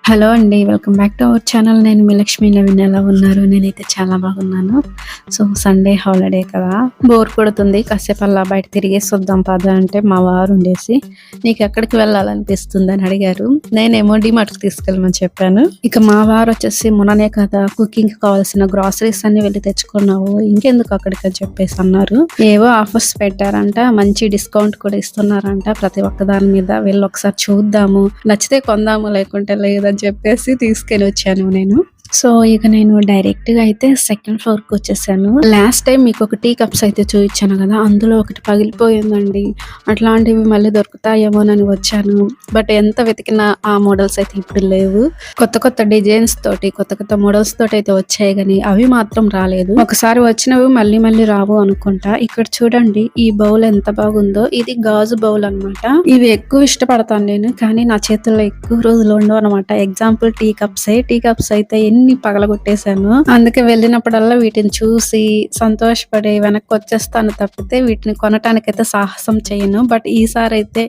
Hello అండి. Welcome back to our channel. నేను మీ లక్ష్మీ నవీన్. ఎలా ఉన్నారు? నేనైతే చాలా బాగున్నాను. సో, సండే హాలిడే కదా! బోర్ కొడుతుంది. కాసేపు అలా బయట తిరిగేసొద్దాం పద అంటే మా వారు ఉండేసి, "నీకెక్కడికి వెళ్ళాలనిపిస్తుంది?" అని అడిగారు. నేనేమో డీమార్ట్‌కి తీసుకెళ్ళమని చెప్పాను. ఇక మా వారు వచ్చేసి, "మొన్ననే కదా కుకింగ్‌కి కావాల్సిన గ్రాసరీస్ అన్నీ వెళ్లి తెచ్చుకున్నావు. ఇంకెందుకు అక్కడికని" చెప్పేసి అన్నారు. ఏవో ఆఫర్స్ పెట్టారంట. మంచి డిస్కౌంట్ కూడా ఇస్తున్నారంట ప్రతి ఒక్క దాని మీద. "వెళ్లి ఒకసారి చూద్దాము. నచ్చితే కొందాము లేకుంటే లేదని" చెప్పేసి తీసుకెళ్ళొచ్చాను నేను. సో, ఇక నేను డైరెక్ట్‌గా అయితే సెకండ్ ఫ్లోర్‌కొచ్చేసాను. లాస్ట్ టైమ్ మీకొక టీ కప్స్ అయితే చూయించాను గదా! అందులో ఒకటి పగిలిపోయిందండి. అట్లాంటివి మళ్ళీ దొరుకుతాయేమోనని వచ్చాను. బట్ ఎంత వెతికినా ఆ మోడల్స్ అయితే ఇప్పుడు లేవు. కొత్త కొత్త డిజైన్స్ తోటి, కొత్త కొత్త మోడల్స్ తోటయితే వచ్చాయి గానీ, అవి మాత్రం రాలేదు. ఒకసారి వచ్చినవి మళ్ళీ మళ్ళీ రావు అనుకుంటా. ఇక్కడ చూడండి ఈ బౌల్ ఎంత బాగుందో. ఇది గాజు బౌల్ అన్నమాట. ఇవి ఎక్కువ ఇష్టపడతాను నేను. కానీ నా చేతుల్లో ఎక్కువ రోజులు ఉండవనమాట. ఎగ్జాంపుల్ టీ కప్సే. టీ కప్స్ అయితే ఎన్ని పగలగొట్టేసాను. అందుకే వెళ్ళినప్పుడల్లా వీటిని చూసి సంతోషపడి వెనక్కొచ్చేస్తాను తప్పితే వీటిని కొనటానికైతే సాహసం చేయను. బట్ ఈసారైతే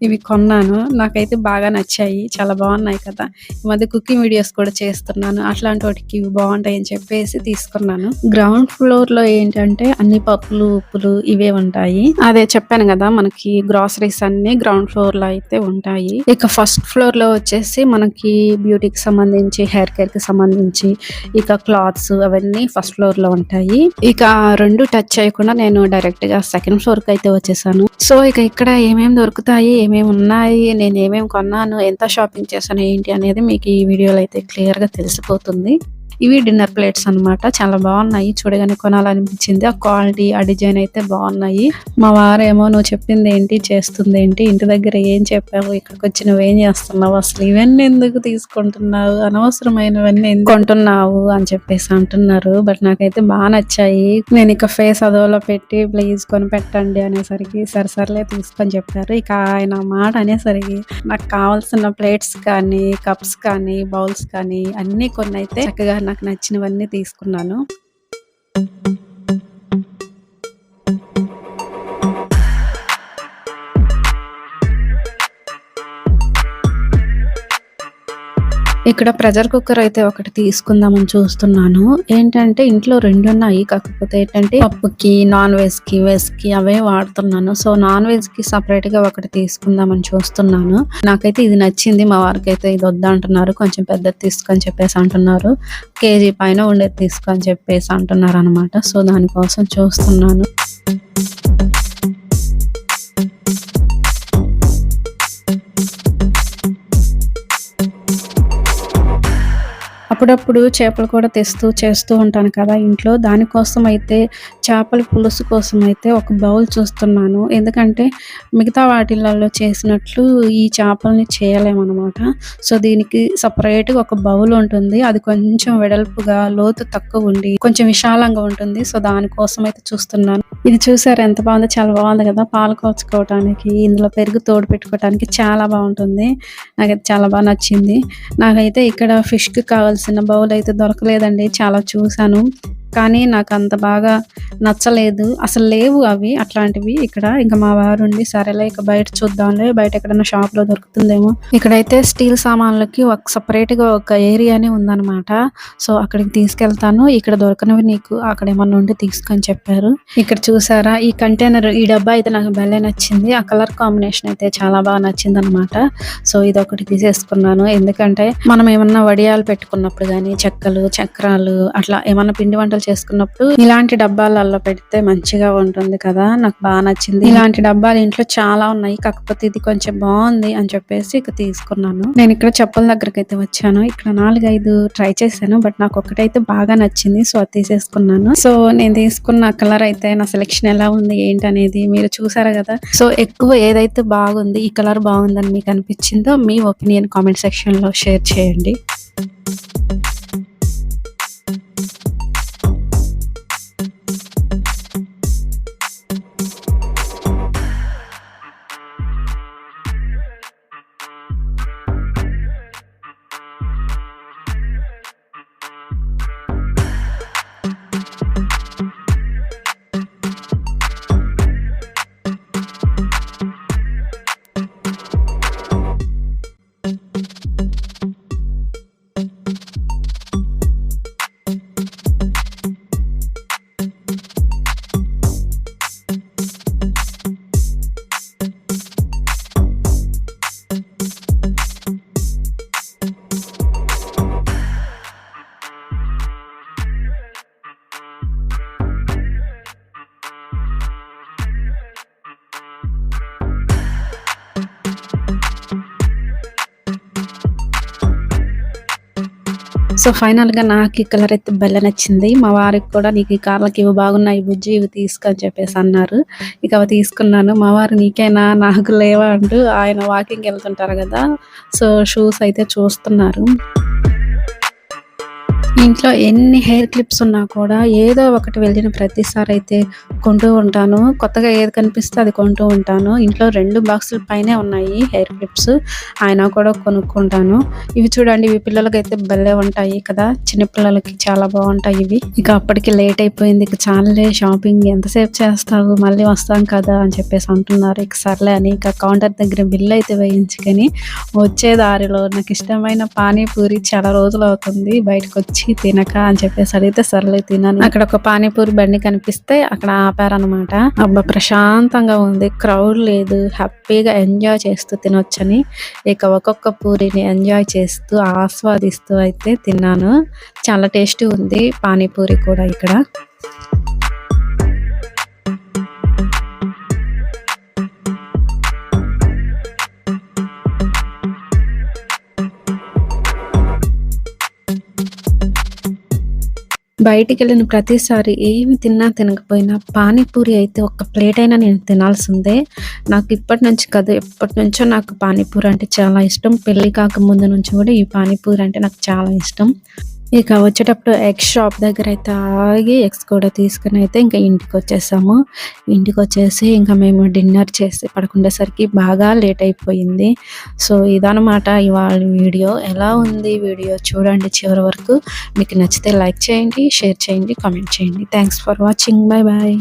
ఇవి కొన్నాను. నాకైతే బాగా నచ్చాయి. చాలా బాగున్నాయి కదా! ఈ మధ్య కుకింగ్ వీడియోస్ కూడా చేస్తున్నాను. అట్లాంటి వాటికి ఇవి బాగుంటాయని చెప్పేసి తీసుకున్నాను. గ్రౌండ్ ఫ్లోర్‌లో ఏంటంటే అన్ని పప్పులు, ఉప్పులు ఇవే ఉంటాయి. అదే చెప్పాను కదా! మనకి గ్రాసరీస్ అన్నీ గ్రౌండ్ ఫ్లోర్‌లో అయితే ఉంటాయి. ఇక ఫస్ట్ ఫ్లోర్‌లో వచ్చేసి మనకి బ్యూటీకి సంబంధించి, హెయిర్ కేర్‌కి సంబంధించి, ఇక క్లాత్స్ అవన్నీ ఫస్ట్ ఫ్లోర్‌లో ఉంటాయి. ఇక ఆ 2 టచ్ చేయకుండా నేను డైరెక్ట్‌గా సెకండ్ ఫ్లోర్‌కి అయితే వచ్చేసాను. సో, ఇక ఇక్కడ ఏమేమి దొరుకుతాయి, ఏమేమి ఉన్నాయి, నేను ఏమేమి కొన్నాను, ఎంత షాపింగ్ చేశాను, ఏంటి అనేది మీకు ఈ వీడియోలో అయితే క్లియర్‌గా తెలిసిపోతుంది. ఇవి డిన్నర్ ప్లేట్స్ అన్నమాట. చాలా బాగున్నాయి. చూడగానే కొనాలనిపించింది. ఆ క్వాలిటీ, ఆ డిజైన్ అయితే బాగున్నాయి. మా వారేమో "నువ్వు చెప్పిందేంటి, చేస్తుందేంటి, ఇంటి దగ్గర ఏం చెప్పావు, ఇక్కడికొచ్చి నువ్వేం చేస్తున్నావు, అసలు ఇవన్నీ ఎందుకు తీసుకుంటున్నావు, అనవసరమైనవన్నీ ఎందుకు కొంటున్నావు" అని చెప్పేసి అంటున్నారు. బట్ నాకైతే బాగా నచ్చాయి. నేను ఇక ఫేస్ అదోలా పెట్టి "ప్లీజ్ కొనిపెట్టండి" అనేసరికి సరే సర్లే తీసుకొని చెప్పారు. ఇక ఆయన మాట అనేసరికి నాకు కావాల్సిన ప్లేట్స్ కానీ, కప్స్ కానీ, బౌల్స్ కానీ అన్నీ కొన్నైతే చక్కగా నాకు నచ్చినవన్నీ తీసుకున్నాను. ఇక్కడ ప్రెషర్ కుక్కర్ అయితే ఒకటి తీసుకుందామని చూస్తున్నాను. ఏంటంటే ఇంట్లో 2 ఉన్నాయి. కాకపోతే ఏంటంటే పప్పుకి, నాన్ వెజ్‌కి, వెజ్‌కి అవే వాడుతున్నాను. సో, నాన్ వెజ్‌కి సెపరేట్‌గా ఒకటి తీసుకుందామని చూస్తున్నాను. నాకైతే ఇది నచ్చింది. మా వారికైతే ఇది వద్దంటున్నారు. కొంచెం పెద్దది తీసుకో అని చెప్పేసి అంటున్నారు. కేజీ పైన ఉండేది తీసుకో అని చెప్పేసి అంటున్నారనమాట. సో, దానికోసం చూస్తున్నాను. అప్పుడప్పుడు చేపలు కూడా చేస్తూ ఉంటాను కదా ఇంట్లో. దానికోసం అయితే చేపల పులుసు కోసం అయితే ఒక బౌల్ చూస్తున్నాను. ఎందుకంటే మిగతా వాటిలలో చేసినట్లు ఈ చేపల్ని చేయలేమనమాట. సో, దీనికి సెపరేట్‌గా ఒక బౌల్ ఉంటుంది. అది కొంచెం వెడల్పుగా, లోతు తక్కువుండి, కొంచెం విశాలంగా ఉంటుంది. సో, దానికోసం అయితే చూస్తున్నాను. ఇది చూసారా ఎంత బాగుందో? చాలా బాగుంది కదా! పాలు కాచుకోవటానికి, ఇందులో పెరుగు తోడు పెట్టుకోవటానికి చాలా బాగుంటుంది. నాకైతే చాలా బాగా నచ్చింది. నాకైతే ఇక్కడ ఫిష్‌కి కావాల్సిన బౌల్ అయితే దొరకలేదండి. చాలా చూసాను. కానీ నాకంత బాగా నచ్చలేదు. అసలు లేవు అవి అట్లాంటివి ఇక్కడ. ఇంక మా వారుండి "సరేలే ఇక బయట చూద్దాంలే. బయట ఎక్కడన్నా షాప్‌లో దొరుకుతుందేమో." ఇక్కడైతే స్టీల్ సామాన్లకి సెపరేట్‌గా ఒక ఏరియానే ఉందనమాట. సో, అక్కడికి తీసుకెళ్తాను. ఇక్కడ దొరకనివి నీకు అక్కడేమన్నా ఉంటే తీసుకో అని చెప్పారు. ఇక్కడ చూసారా ఈ కంటైనర్, ఈ డబ్బా అయితే నాకు భలే నచ్చింది. ఆ కలర్ కాంబినేషన్ అయితే చాలా బాగా నచ్చిందనమాట. సో, ఇదొకటి తీసేసుకున్నాను. ఎందుకంటే మనం ఏమన్నా వడియాలు పెట్టుకున్నప్పుడు గానీ, చెక్కలు, చక్రాలు అట్లా ఏమన్నా పిండి వంటలు చేసుకున్నప్పుడు ఇలాంటి డబ్బాలలో పెడితే మంచిగా ఉంటుంది కదా! నాకు బాగా నచ్చింది. ఇలాంటి డబ్బాలు ఇంట్లో చాలా ఉన్నాయి. కాకపోతే ఇది కొంచెం బాగుంది అని చెప్పేసి ఇక తీసుకున్నాను. నేను ఇక్కడ చెప్పుల దగ్గరకైతే వచ్చాను. ఇక్కడ 4, 5 ట్రై చేశాను. బట్ నాకు ఒకటైతే బాగా నచ్చింది. సో, అది తీసేసుకున్నాను. సో, నేను తీసుకున్న కలర్ అయితే నా సెలెక్షన్ ఎలా ఉంది ఏంటనేది మీరు చూసారు కదా! సో, ఎక్కువ ఏదైతే బాగుంది, ఈ కలర్ బాగుందని మీకు అనిపించిందో మీ ఒపీనియన్ కామెంట్ సెక్షన్‌లో షేర్ చేయండి. సో ఫైనల్‌గా నాకు ఈ కలర్ అయితే భలే నచ్చింది. మా వారికి కూడా "నీకు ఈ కలర్‌కి ఇవి బాగున్నాయి బుజ్జి ఇవి తీసుకో" అని చెప్పేసి అన్నారు. ఇక అవి తీసుకున్నాను. మా వారు "నీకేనా నాకు లేవా" అంటూ ఆయన వాకింగ్‌కి వెళ్తుంటారు కదా! సో షూస్ అయితే చూస్తున్నారు. ఇంట్లో ఎన్ని హెయిర్ క్లిప్స్ ఉన్నా కూడా ఏదో ఒకటి వెళ్ళిన ప్రతిసారి అయితే కొంటూ ఉంటాను. కొత్తగా ఏది కనిపిస్తే అది కొంటూ ఉంటాను. ఇంట్లో 2 బాక్సుల పైనే ఉన్నాయి హెయిర్ క్లిప్స్. అయినా కూడా కొనుక్కుంటాను. ఇవి చూడండి ఇవి పిల్లలకైతే భలే ఉంటాయి కదా! చిన్న పిల్లలకి చాలా బావుంటాయి ఇవి. ఇక అప్పటికి లేట్ అయిపోయింది. ఇక చాలులే షాపింగ్ ఎంతసేపు చేస్తావు మళ్ళీ వస్తాం కదా! అని చెప్పేసి అంటున్నారు. ఇక సర్లే అని ఇక కౌంటర్ దగ్గర బిల్ అయితే వేయించుకొని వచ్చే దారిలో నాకిష్టమైన పానీపూరి చాలా రోజులవుతుంది బయటకొచ్చి తినక అని చెప్పేసి అడిగితే సర్లే తినని అక్కడ ఒక పానీపూరి బండి కనిపిస్తే అక్కడ ఆపారనమాట. అబ్బా ప్రశాంతంగా ఉంది. క్రౌడ్ లేదు. హ్యాపీగా ఎంజాయ్ చేస్తూ తినొచ్చని ఇక ఒక్కొక్క పూరిని ఎంజాయ్ చేస్తూ ఆస్వాదిస్తూ అయితే తిన్నాను. చాలా టేస్టీ ఉంది పానీపూరి కూడా ఇక్కడ. బయటికెళ్ళిన ప్రతిసారి ఏమి తిన్నా తినకపోయినా పానీపూరి అయితే ఒక్క ప్లేట్ అయినా నేను తినాల్సిందే. నాకు ఇప్పటి నుంచి కాదు ఎప్పటినుంచో నాకు పానీపూరి అంటే చాలా ఇష్టం. పెళ్లి కాకముందు నుంచి కూడా ఈ పానీపూరి అంటే నాకు చాలా ఇష్టం. ఇక వచ్చేటప్పుడు ఎగ్ షాప్ దగ్గర అయితే ఆగి ఎగ్స్ కూడా తీసుకొని అయితే ఇంకా ఇంటికొచ్చేసాము. ఇంటికొచ్చేసి ఇంకా మేము డిన్నర్ చేసి పడుకునేసరికి బాగా లేట్ అయిపోయింది. సో ఇదనమాట ఇవాళ వీడియో. ఎలా ఉంది వీడియో చూడండి చివరి వరకు. మీకు నచ్చితే లైక్ చేయండి, షేర్ చేయండి, కామెంట్ చేయండి. Thanks for watching. By by.